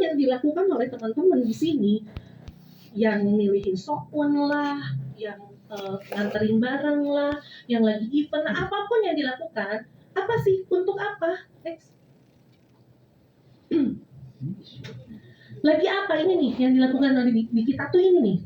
yang dilakukan oleh teman-teman di sini, yang milihin soun lah, yang nganterin barang lah, yang lagi event, apapun yang dilakukan, apa sih? Untuk apa? Next. Lagi apa ini nih yang dilakukan oleh di kita tuh ini nih?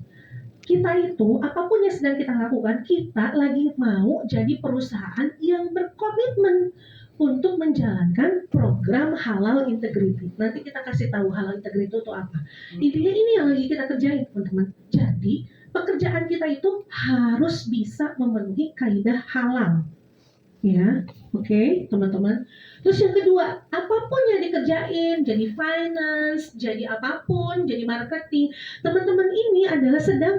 Kita itu, apapun yang sedang kita lakukan, kita lagi mau jadi perusahaan yang berkomitmen untuk menjalankan program halal integrity. Nanti kita kasih tahu halal integrity itu apa. Intinya ini yang lagi kita kerjain, teman-teman. Jadi, pekerjaan kita itu harus bisa memenuhi kaidah halal. Ya, oke, teman-teman. Terus yang kedua, apapun yang dikerjain, jadi finance, jadi apapun, jadi marketing, teman-teman ini adalah sedang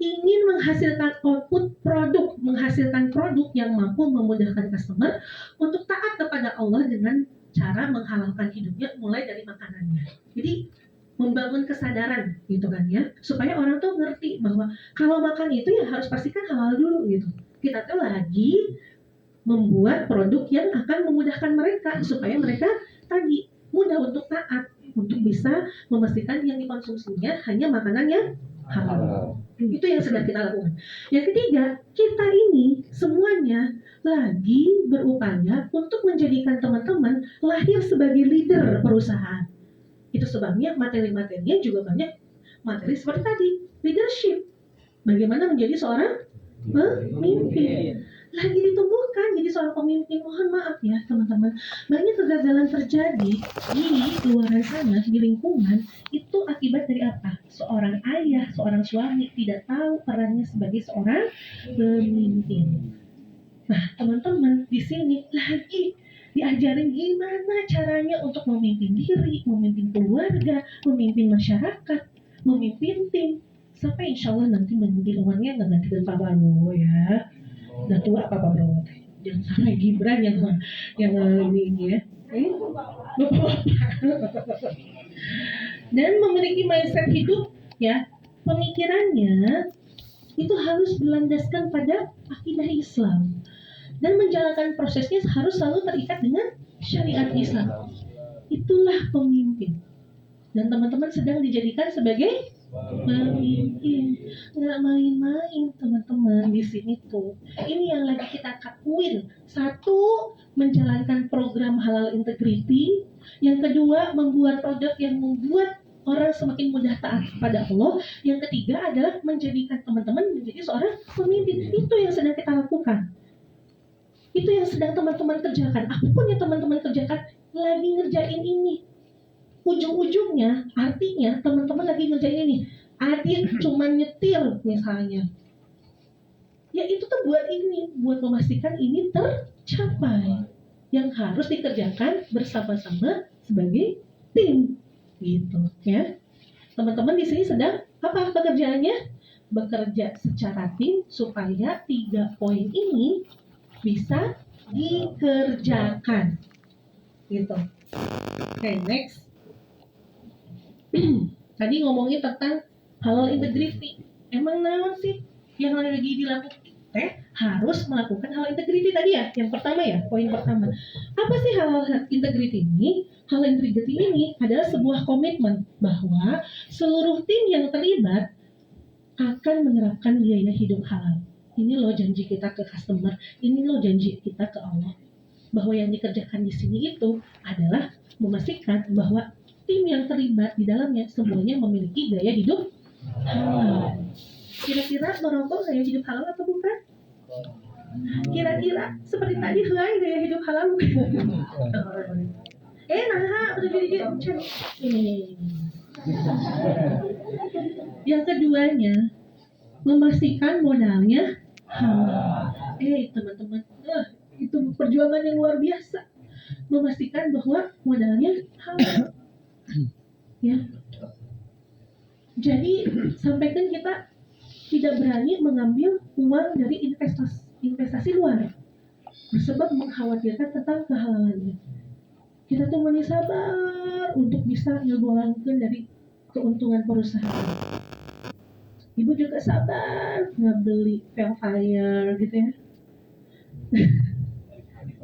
ingin menghasilkan output produk, menghasilkan produk yang mampu memudahkan customer untuk taat kepada Allah dengan cara menghalalkan hidupnya mulai dari makanannya. Jadi membangun kesadaran gitu kan ya, supaya orang tuh ngerti bahwa kalau makan itu ya harus pastikan halal dulu gitu. Kita tuh lagi membuat produk yang akan memudahkan mereka supaya mereka tadi mudah untuk taat, untuk bisa memastikan yang dikonsumsinya hanya makanan yang halal. Itu yang sedang kita lakukan. Yang ketiga, kita ini semuanya lagi berupaya untuk menjadikan teman-teman lahir sebagai leader perusahaan. Itu sebabnya materi-materinya juga banyak materi seperti tadi, leadership. Bagaimana menjadi seorang pemimpin. Lagi ditumbuhkan jadi seorang pemimpin. Mohon maaf ya teman-teman, banyak kegagalan terjadi di luar sana, di lingkungan. Itu akibat dari apa? Seorang ayah, seorang suami tidak tahu perannya sebagai seorang pemimpin. Nah teman-teman, di sini lagi diajarin gimana caranya untuk memimpin diri, memimpin keluarga, memimpin masyarakat, memimpin tim, sampai insya Allah nanti memimpin uangnya nggak ganti dengan Pak Prabowo ya. Udah tua apa Pak Prabowo? Jangan sampai Gibran yang ini ya. Dan memiliki mindset hidup ya, pemikirannya itu harus berlandaskan pada akidah Islam. Dan menjalankan prosesnya harus selalu terikat dengan syariat Islam. Itulah pemimpin. Dan teman-teman sedang dijadikan sebagai pemimpin. Nggak main-main teman-teman di sini tuh. Ini yang lagi kita kakuin. Satu, menjalankan program halal integrity. Yang kedua, membuat produk yang membuat orang semakin mudah taat kepada Allah. Yang ketiga adalah menjadikan teman-teman menjadi seorang pemimpin. Itu yang sedang kita lakukan. Itu yang sedang teman-teman kerjakan. Apapun yang teman-teman kerjakan, lagi ngerjain ini. Ujung-ujungnya, artinya teman-teman lagi ngerjain ini. Adit cuma nyetir misalnya. Ya itu tuh buat ini, buat memastikan ini tercapai. Yang harus dikerjakan bersama-sama sebagai tim. Gitu ya. Teman-teman di sini sedang apa pekerjaannya? Bekerja secara tim supaya 3 poin ini bisa dikerjakan gitu. Oke, next. Tadi ngomongin tentang halal integrity. Emang naon sih yang lagi dilakukan? Harus melakukan halal integrity tadi ya. Yang pertama ya, poin pertama. Apa sih halal integrity ini? Halal integrity ini adalah sebuah komitmen bahwa seluruh tim yang terlibat akan menerapkan gaya hidup halal. Ini loh janji kita ke customer, ini loh janji kita ke Allah. Bahwa yang dikerjakan di sini itu adalah memastikan bahwa tim yang terlibat di dalamnya semuanya memiliki gaya hidup halal. Kira-kira merokok gaya hidup halal atau bukan? Kira-kira seperti tadi helai gaya hidup halal bukan? Nah, udah jadi ini. Yang keduanya, memastikan modalnya halal. Teman-teman, itu perjuangan yang luar biasa. Memastikan bahwa modalnya halal. Ya. Jadi sampaikan kita tidak berani mengambil uang dari investasi luar, sebab mengkhawatirkan tentang kehalalannya. Kita tuh mesti sabar untuk bisa ngegolangkeun dari keuntungan perusahaan. Ibu juga sabar nggak beli Velfire gitu ya.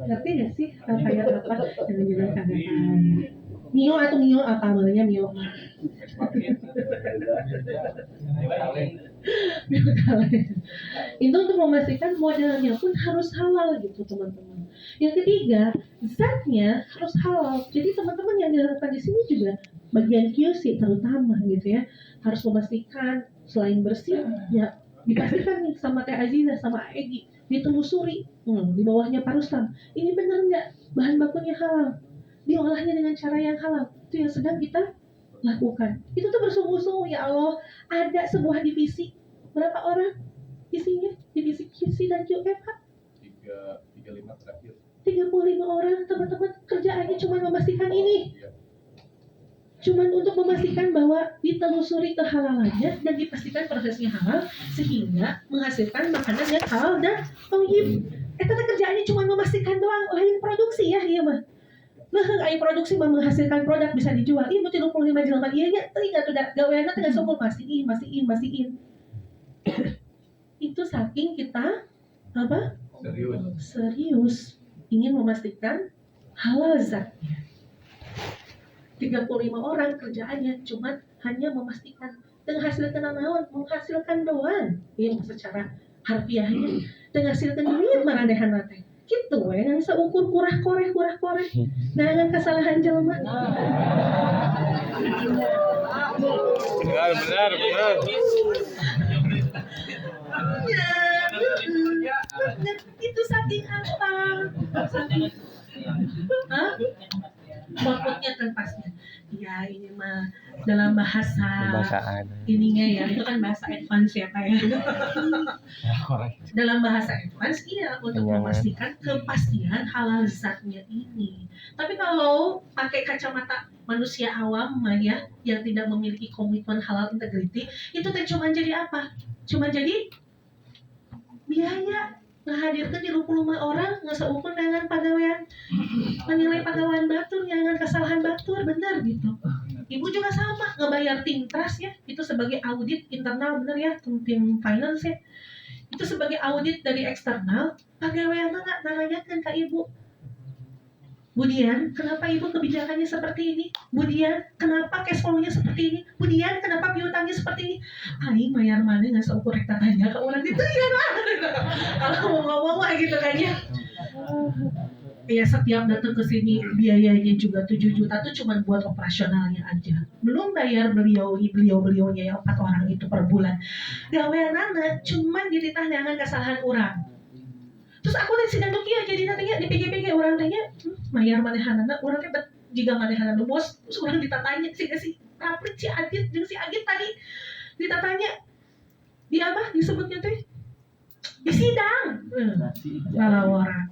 Ngerti nggak sih Velfire apa? Jangan-jangan kagak tahu. Mio atau Mio apa namanya Mio? Itu untuk memastikan modalnya pun harus halal gitu teman-teman. Yang ketiga, zatnya harus halal. Jadi teman-teman yang dilakukan di sini juga bagian QC terutama gitu ya, harus memastikan selain bersih ya dipastikan nih sama Teh Aziza sama Egi ditelusuri di bawahnya Pak Rustam ini benar nggak bahan bakunya halal, diolahnya dengan cara yang halal, itu yang sedang kita lakukan. Itu tuh bersungguh-sungguh ya Allah. Ada sebuah divisi berapa orang isinya, divisi QC dan QF 35 terakhir 35 orang teman-teman, kerjaannya cuma memastikan ini, cuma untuk memastikan bahwa ditelusuri kehalalannya dan dipastikan prosesnya halal sehingga menghasilkan makanan yang halal dan thayyib. Eta kerjaannya cuma memastikan doang, lain produksi ya iya mah. Nah, ayo produksi menghasilkan produk bisa dijual. Ibu 35 jelema ieu nya teuing atuh gaweanna teh sokul mastiin. Itu saking kita apa? Serius ingin memastikan halal zatnya. 35 orang kerjaannya cuma hanya memastikan menghasilkan naon, menghasilkan doang. Ieu secara harfiahnya menghasilkan duit maranehanna teh. Gitu we, yang seukur kurah-koreh. Nah, kesalahan jelema. Benar. Ya, itu saking apa? Hah? Maksudnya kan pasnya. Ya ini mah dalam bahasa ininya ya, itu kan bahasa advance ya Pak ya. Dalam bahasa advance iya untuk memastikan kepastian halal zatnya ini. Tapi kalau pakai kacamata manusia awam ya yang tidak memiliki komitmen halal integrity, itu teh cuma jadi apa? Cuma jadi biaya ngahadirkan 35 orang ngeseukeun dengan pagawean menilai pegawai batur dengan kesalahan batur benar gitu. Ibu juga sama ngebayar tim trust ya, itu sebagai audit internal benar ya, tim finance ya. Itu sebagai audit dari eksternal, pegawai nggak nanyakan ke ibu. Budian, kenapa ibu kebijakannya seperti ini? Budian, kenapa cash flow-nya seperti ini? Budian, kenapa piutangnya seperti ini? Aing bayar mana nggak seukur rekta tanya ke orang itu ya lah. Kalau mau ngomong lah gitu kan ya. Ya setiap datang ke sini biayanya juga 7 juta tuh cuma buat operasionalnya aja. Belum bayar beliaunya yang 4 orang itu per bulan. Gaweanana cuma dititah dengan kesalahan orang. Terus aku lihat sidang tuh kieu jadi nantinya di PG orang tanya, mayar manehanana urang teh jiga manehanana bos, terus urang ditatanya si Raplit si Agit jeung si Agit tadi ditatanya di apa disebutnya teh di sidang. Ngalawara.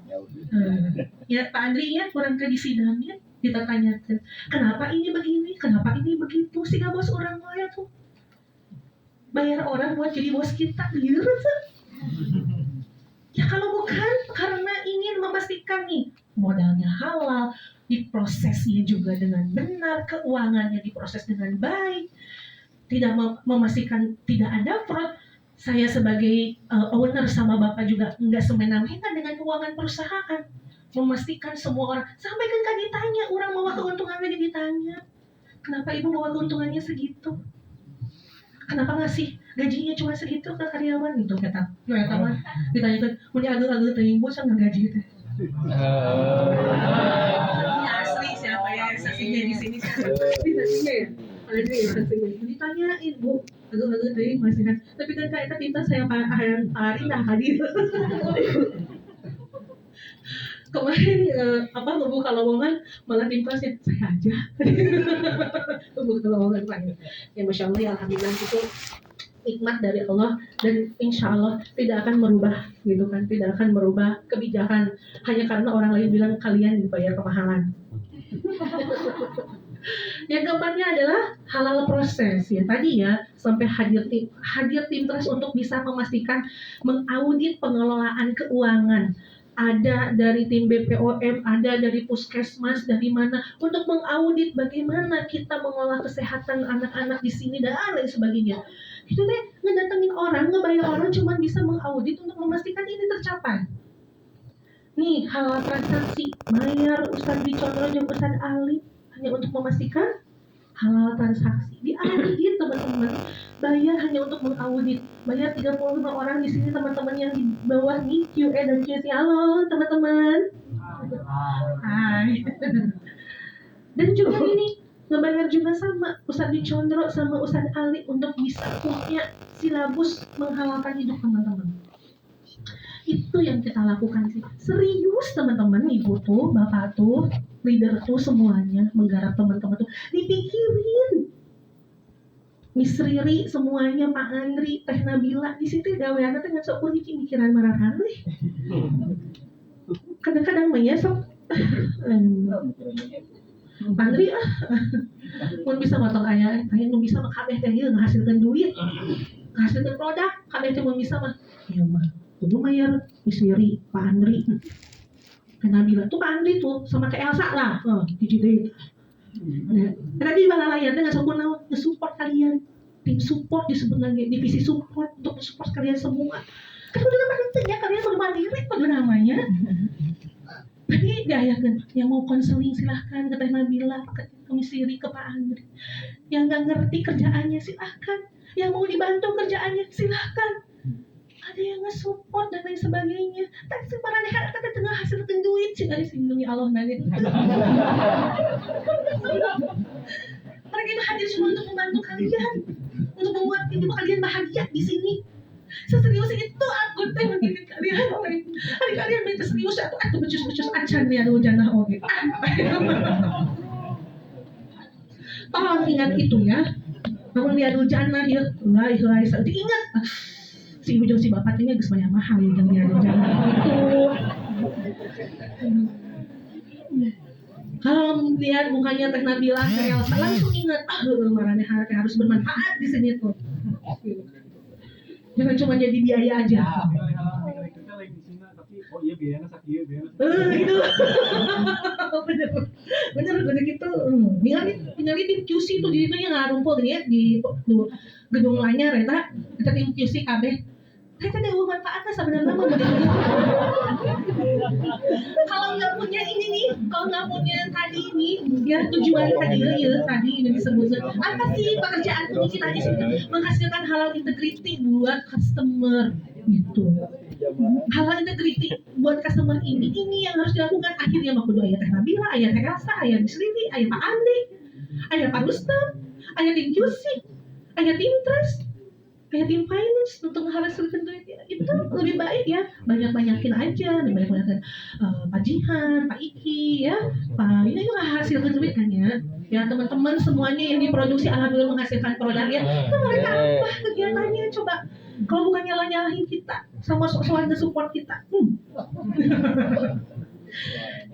Ya Pak Andri ya kurang ke di sidangnya kita tanyakan kenapa ini begini, kenapa ini begitu, sehingga bos orang ya tuh bayar orang buat jadi bos kita gitu. Ya kalau bukan karena ingin memastikan nih modalnya halal, diprosesnya juga dengan benar, keuangannya diproses dengan baik, tidak memastikan tidak ada fraud. Saya sebagai owner sama Bapak juga nggak semena-mena dengan keuangan perusahaan. Memastikan semua orang, sampai kan ditanya, orang mau keuntungannya ditanya. Kenapa ibu mau keuntungannya segitu? Kenapa ngasih gajinya cuma segitu ke karyawan gitu kata. Ya teman, ditanya kan, punya agak-agak teuing bos nggak gaji teh. Ini asli siapa ya saksinya di sini siapa? Ini saksinya ya. Ada dia saksinya. Ditanyain bu, agak-agak teuing masih kan. Tapi kan kayak kita saya hari dah hadir. Kemarin ngebuka lowongan malah timkasnya saya aja. Ngebuka lowongan lagi. Ya masya Allah ya alhamdulillah itu nikmat dari Allah dan insya Allah tidak akan merubah gitu kan, tidak akan merubah kebijakan hanya karena orang lain bilang kalian dibayar kemahalan. Yang keempatnya adalah halal proses ya tadi ya sampai hadir tim trust untuk bisa memastikan mengaudit pengelolaan keuangan. Ada dari tim BPOM, ada dari Puskesmas, dari mana untuk mengaudit bagaimana kita mengolah kesehatan anak-anak di sini dan lain sebagainya. Itu deh ngedatengin orang, ngebayar orang cuma bisa mengaudit untuk memastikan ini tercapai. Nih halal transaksi, bayar Ustadz Bicondro dan Ustadz Ali, hanya untuk memastikan halal transaksi. Diaudit teman-teman, bayar hanya untuk mengaudit. Bayar 35 orang di sini teman-teman yang di bawah nih QA dan QC. Halo teman-teman. Hai. Dan juga ini ngebayar juga sama Ustadz Dicondro sama Ustadz Ali untuk bisa punya silabus menghalalkan hidup teman-teman. Itu yang kita lakukan sih. Serius teman-teman, ibu tuh, bapak tuh, leader tuh semuanya menggarap teman-teman tuh dipikirin. Miss Riri semuanya, Pak Andri, Teh Nabila di situ gaweana teh ngan sok hiji mikiran marahan deh. Kadang-kadang mah ya sok Pak Andri mun bisa motong aya mun bisa mah kabeh teh ieu ngahasilkeun duit. Ngahasilkeun produk, kabeh teh mun bisa mah. Ieu mah kudu mayar Miss Riri, Pak Andri. Teh Nabila tuh Pak Andri tuh sama ke Elsa lah. Hiji deui. Tadi balalayan teh ngasokuna nge-support kalian. Tim support disebut lagi divisi support untuk support kalian semua. Kan udah penting ya kalian udah mandiri kudu namanya. Tapi diayakeun yang mau konseling silahkan ke Teh Nabila, ke Miss Riri, ke Pak Andri. Yang nggak ngerti kerjaannya silahkan. Yang mau dibantu kerjaannya silahkan. Ada yang nge-support dan lain sebagainya. Tak sebarang kata tengah hasilkan duit sih dari sini Allah nanti. Mereka itu hadir cuma untuk membantu kalian, untuk membuat hidup kalian bahagia di sini. Seserius itu aku teh mendidik kalian. Hari kalian minta serius atau becus-becus acan ya lu janah oge. Tolong ingat itu ya. Namun liadul jannah ya, lai ingat. Si ibu jeung si bapak ini geus banyak mahal ya jeung liadul jannah itu. Kalau lihat mukanya Teh Nabila kayak Elsa langsung ingat, marahnya harus bermanfaat di sini tuh. Jangan cuma jadi biaya aja. Oh iya biayanya sakit biayanya. Gitu. bener gitu. Ningali tim QC tuh di itu yang ngarumpul ya di gedung lanyar eta tim QC kabeh. Kita ada manfaatnya sebenarnya mah kalau nggak punya ini nih, kalau nggak punya tadi ini, ya tujuan tadi tadi ini disebutkan apa sih pekerjaan kita di sini menghasilkan halal integrity buat customer gitu. Halal integrity buat customer ini yang harus dilakukan akhirnya mah kudu aya Teh Nabila, aya Teh Elsa, aya Miss Riri, aya Pak Andi, aya Pak Rustam, aya tim QC, aya tim trust, aya tim finance untuk menghasilkan duit itu lebih baik ya banyakin aja, banyakin Pak Jihan, Pak Iki ya, Pak ini juga hasilkan duit kan ya. Ya teman-teman semuanya yang diproduksi alhamdulillah menghasilkan produk ya. Itu mereka apa kegiatannya coba? Kalau bukan nyalahin kita sama soal support kita.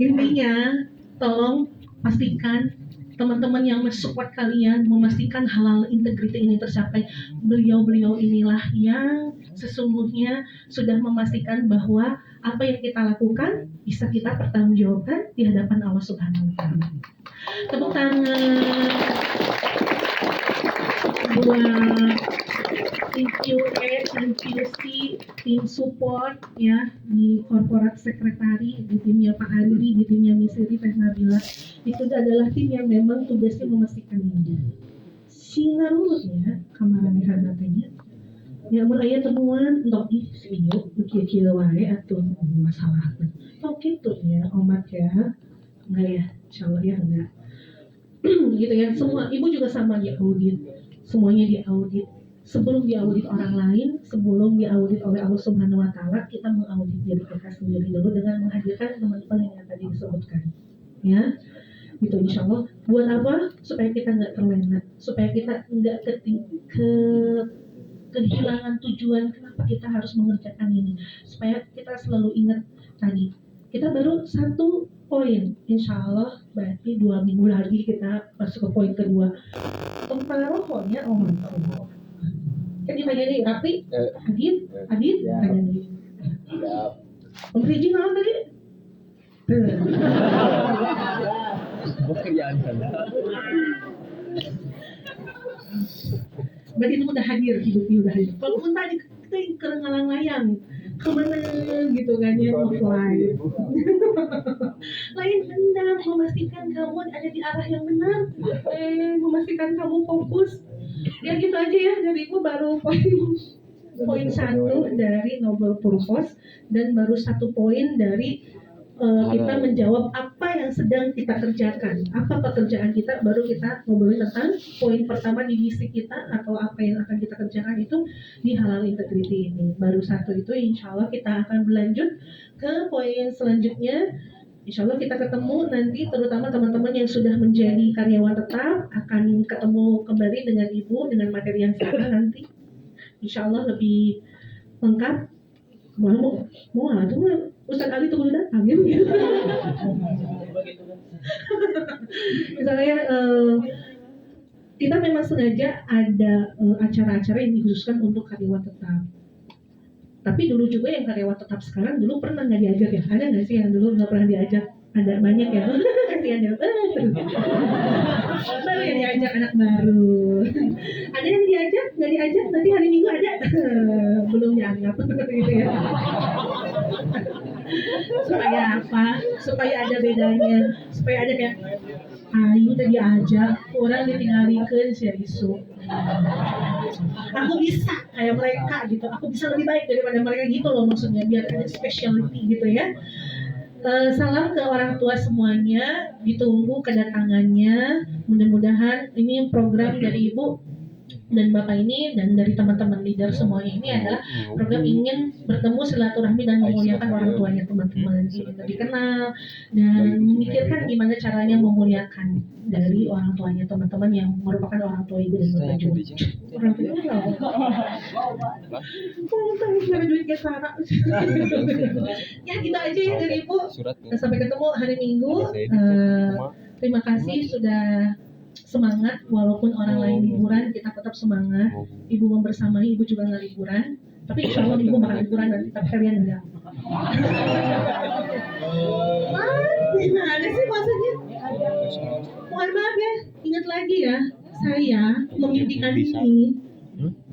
Intinya tolong pastikan teman-teman yang mensupport kalian memastikan halal integrity ini tercapai. Beliau-beliau inilah yang sesungguhnya sudah memastikan bahwa apa yang kita lakukan bisa kita pertanggungjawabkan di hadapan Allah Subhanahu wa taala. Tepuk tangan buat tim QA, tim QC, tim support ya di corporate secretary, di timnya Pak Andri, di timnya Miss Riri, Teh Nabila. Itu adalah tim yang memang tugasnya memastikan ini. Singarulnya kamaran hanatnya. Ya mun aya temuan untuk si ieu kieu wae atuh masalah. Oke tuh ya, Omat ya. Enggak ya? Insyaallah ya enggak. Gitu ya. Semua ibu juga sama diaudit. Semuanya diaudit. Sebelum diaudit orang lain, sebelum diaudit oleh Allah Subhanahu wa taala, kita mengaudit diri kita sendiri dulu dengan menghadirkan teman-teman yang tadi disebutkan. Ya. Gitu insyaallah. Buat apa? Supaya kita enggak terlena, supaya kita enggak kehilangan tujuan kenapa kita harus mengerjakan ini, supaya kita selalu ingat tadi kita baru 1 poin, insya Allah berarti 2 minggu lagi kita masuk ke poin kedua. Pembarohnya kan ditanya nih Rapi, Adit tanya nih Om tadi pekerjaan sana. berarti itu udah hadir, hidupnya udah hadir. Kalau pun tadi kita ngalang-layang kemana gitu kan ya, offline. Lain hendak memastikan kamu ada di arah yang benar, memastikan kamu fokus. Ya gitu aja ya, dari Ibu baru poin 1 dari Noble Purpose, dan baru 1 poin dari kita menjawab apa yang sedang kita kerjakan, apa pekerjaan kita. Baru kita ngobrolin tentang poin pertama di misi kita atau apa yang akan kita kerjakan itu di halal integrity ini. Baru 1 itu, insya Allah kita akan berlanjut ke poin selanjutnya. Insya Allah kita ketemu nanti, terutama teman-teman yang sudah menjadi karyawan tetap akan ketemu kembali dengan Ibu dengan materi yang sama nanti. Insya Allah lebih lengkap. Mau tuh Ustaz Ali tunggu datang gitu. Misalnya kita memang sengaja ada acara-acara yang dikhususkan untuk karyawan tetap. Tapi dulu juga yang karyawan tetap sekarang dulu pernah nggak diajar ya? Ada nggak sih yang dulu nggak pernah diajar? Ada banyak ya. Kasihan ya. Baru yang diajak anak baru. Ada yang diajak, nggak diajak, nanti hari Minggu ada. Belum dianggap gitu ya. Supaya apa? Supaya ada bedanya. Supaya ada kayak ayu tadi aja, orang ditinggalkan sih isu. Aku bisa kayak mereka gitu. Aku bisa lebih baik daripada mereka gitu loh, maksudnya biar ada specialty gitu ya. Salam ke orang tua semuanya, ditunggu kedatangannya. Mudah-mudahan ini program dari Ibu dan Bapak ini dan dari teman-teman leader semuanya ini adalah program ingin bertemu, silaturahmi dan memuliakan orang tuanya teman-teman, ingin lebih kenal dan memikirkan gimana caranya memuliakan dari orang tuanya teman-teman yang merupakan orang tua Ibu dan Bapak juga. Orang tua nggak duit ke sana. Ya gitu aja ya dari Ibu. Sampai ketemu hari Minggu. Terima kasih sudah semangat, walaupun orang lain liburan kita tetap semangat. Ibu membersamai, Ibu juga nggak liburan, tapi insya Allah Ibu bakal liburan nanti, tapi kalian enggak. Gimana sih maksudnya? Mohon maaf ya, ingat lagi ya, saya memimpikan ini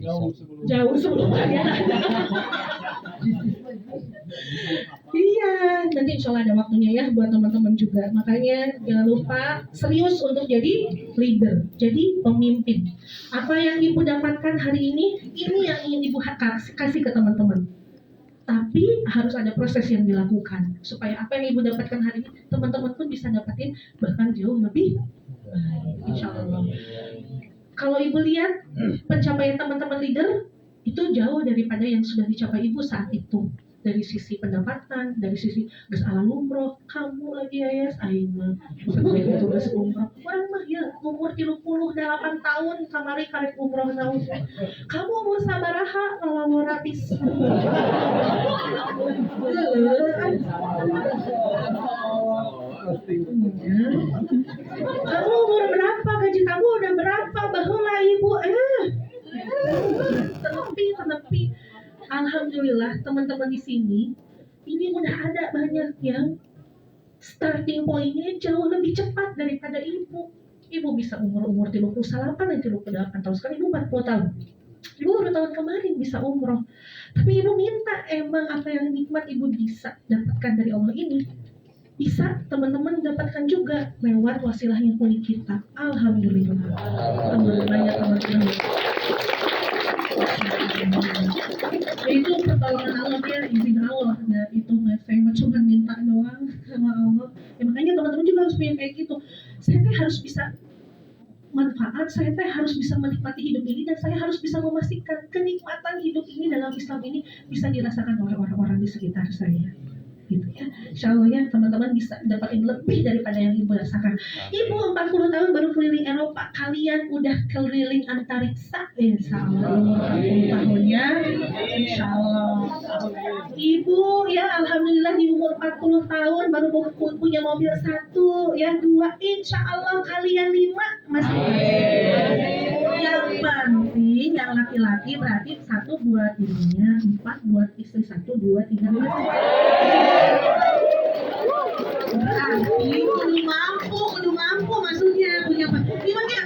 jauh sebelum kalian ada. Iya, nanti insya Allah ada waktunya ya buat teman-teman juga. Makanya jangan lupa serius untuk jadi leader, jadi pemimpin. Apa yang Ibu dapatkan hari ini yang ingin Ibu kasih ke teman-teman. Tapi harus ada proses yang dilakukan supaya apa yang Ibu dapatkan hari ini teman-teman pun bisa dapatin bahkan jauh lebih baik. Insya Allah. Kalau Ibu lihat pencapaian teman-teman leader itu jauh daripada yang sudah dicapai Ibu saat itu. Dari sisi pendapatan, dari sisi gus ala umroh, kamu lagi ya aing mah bukan tugas umroh. Orang mah ya umur 38 tahun kamari karek umroh naon. Kamu umur sabaraha ngalamun rapis. Kamu umur berapa? Gaji kamu udah berapa? Baheula Ibu. Tenepi. Alhamdulillah teman-teman di sini ini udah ada banyak yang starting pointnya jauh lebih cepat daripada Ibu. Ibu bisa umur 38 dan 38 tahun, sekarang Ibu 40 tahun. Ibu baru tahun kemarin bisa umroh. Tapi Ibu minta emang apa yang nikmat Ibu bisa dapatkan dari Allah ini bisa teman-teman dapatkan juga lewat wasilah yang unik kita. Alhamdulillah. Alhamdulillah banyak teman-teman. Itu pertolongan Allah ya, izin Allah. Dan itu saya cuma minta doang sama Allah. Ya, makanya teman-teman juga harus punya kayak gitu. Saya harus bisa manfaat, saya harus bisa menikmati hidup ini, dan saya harus bisa memastikan kenikmatan hidup ini dalam Islam ini bisa dirasakan oleh orang-orang di sekitar saya. Gitu ya. Insya Allah ya teman-teman bisa dapatin lebih daripada yang Ibu rasakan. Ibu 40 tahun baru keliling Eropa, kalian udah keliling antariksa. Insya Allah 40 tahunnya, Insya Allah. Ibu ya Alhamdulillah di umur 40 tahun baru punya mobil 1, ya 2, Insya Allah kalian 5 masih. Yang penting yang laki-laki berarti 1 buat dirinya, 4 buat istri, 1, 2, 3, 4. Berarti kudu mampu maksudnya punya apa? Gimana ya?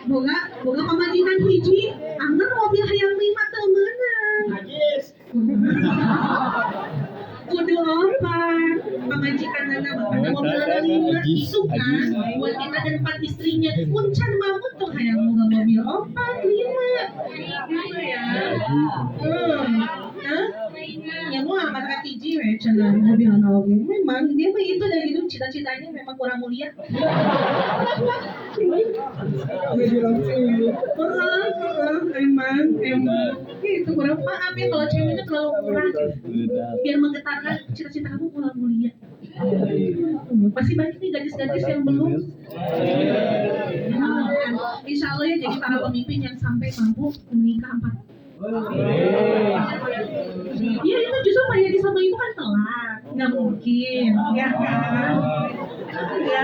Boga pemajikan hiji, anggar mobil yang 5 temenan. Hah? Ya gua nggak masakan tiji we cenah mau bilang oge. Memang dia mah itu dari hidup cita-citanya memang kurang mulia. Emang itu kurang maaf ya kalau ceweknya terlalu murah biar menggetarkan cita-cita kamu kurang mulia. Pasti banyak nih gadis-gadis yang belum. Insya Allah ya jadi para pemimpin yang sampai mampu menikah 4. Iya itu justru Pak Yadi sama Ibu kan telat, nggak mungkin, ya kan? Ya.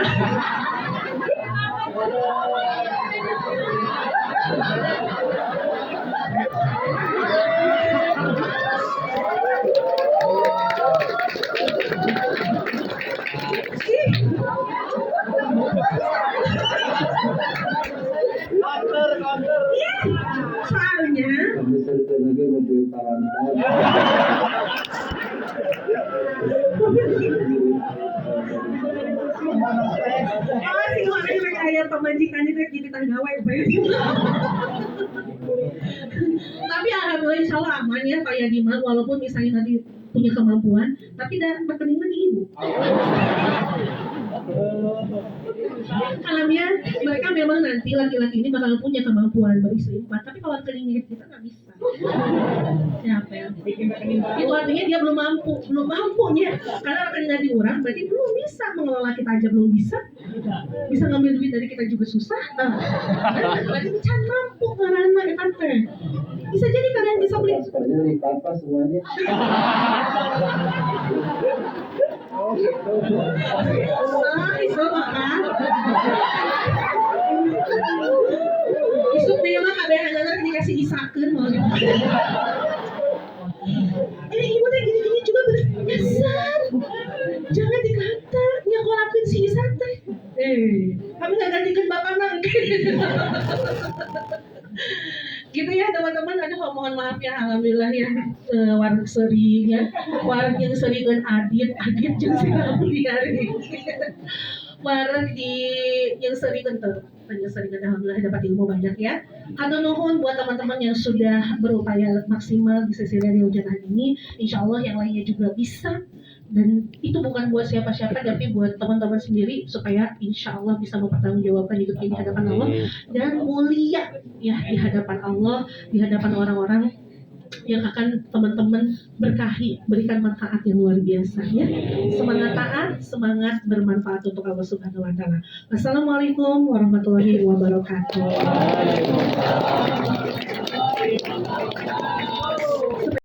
Soalnya sih orang kayak pemajikannya kayak jadi tanggawai tapi alhamdulillah insya Allah aman ya Pak Yadima walaupun misalnya nanti punya kemampuan tapi rekeningnya di ibu alamiah mereka memang nanti laki-laki ini bakal punya kemampuan beristri 4 tapi kalau rekeningnya kita nggak bisa siapa ya itu artinya dia belum mampunya karena rekeningnya diurang berarti belum bisa mengelola kita aja belum bisa ngambil duit dari kita juga susah berarti can mampu ngarana ya kan bisa jadi kalian bisa beli dari papa semuanya. Isu makan isu dia mah kadang-kadang dikasih isakeun mau ibu teh gini-gini juga bersasar jangan dikata nyakolakeun si Isa teh kami nggak gantikan bapak nanti gitu ya teman-teman aduh mohon maaf ya alhamdulillah ya warung seri ya warung yang seri dengan adit yang sering hari warung di yang seri kental alhamdulillah dapat ilmu banyak ya hatur nuhun buat teman-teman yang sudah berupaya maksimal di sesi radio hujan ini insya Allah yang lainnya juga bisa dan itu bukan buat siapa-siapa tapi buat teman-teman sendiri supaya insya Allah bisa mempertanggungjawabkan hidup ini di hadapan Allah dan mulia ya di hadapan Allah di hadapan orang-orang yang akan teman-teman berkahi berikan manfaat yang luar biasa ya semangat taat semangat bermanfaat untuk Allah Subhanahu Wa Taala. Assalamualaikum warahmatullahi wabarakatuh.